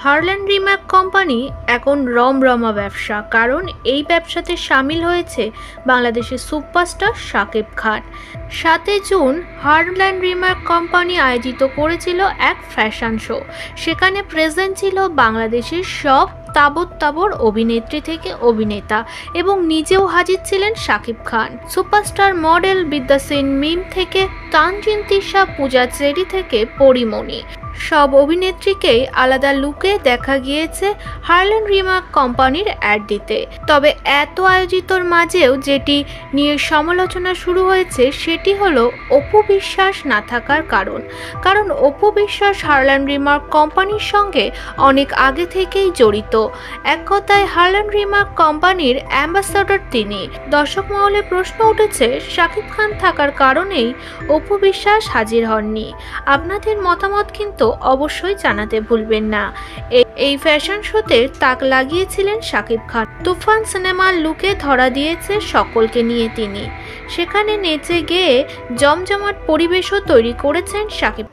Harland Rimac company এখন রমরমা ব্যবসা, কারণ এই ব্যবসাতে সামিল হয়েছে বাংলাদেশের superstar Shakib Khan. 7 June Harland Rimac company আয়োজিত করেছিল এক ফ্যাশন শো। সেখানে প্রেজেন্ট ছিল বাংলাদেশের সব তাবড় অভিনেত্রী থেকে অভিনেতা এবং নিজেও হাজির ছিলেন শাকিব খান। সুপারস্টার মডেল বিদ্যা সেন মিম থেকে তানজিন তিশা, পূজা চেরি থেকে পরিমণি, সব অভিনেত্রীকেই আলাদা লুকে দেখা গিয়েছে হারল্যান্ড রিম্যাক কোম্পানির অ্যাড দিতে। তবে এত আয়োজিতর মাঝেও যেটি নিয়ে সমালোচনা শুরু হয়েছে সেটি হলো অপু বিশ্বাস না থাকার কারণ অপু বিশ্বাস হারল্যান্ড রিম্যাক কোম্পানির সঙ্গে অনেক আগে থেকেই জড়িত। এক কথায় হারল্যান্ড রিম্যাক কোম্পানির অ্যাম্বাসাডর তিনি। দর্শক মহলে প্রশ্ন উঠেছে শাকিব খান থাকার কারণেই অপু বিশ্বাস হাজির হননি। আপনাদের মতামত কিন্তু অবশ্যই জানাতে ভুলবেন না। এই ফ্যাশন শোতে তাক লাগিয়েছিলেন শাকিব খান। তুফান সিনেমার লুকে ধরা দিয়েছে সকলকে নিয়ে তিনি। সেখানে নেচে গেয়ে জমজমাট পরিবেশও তৈরি করেছেন শাকিব।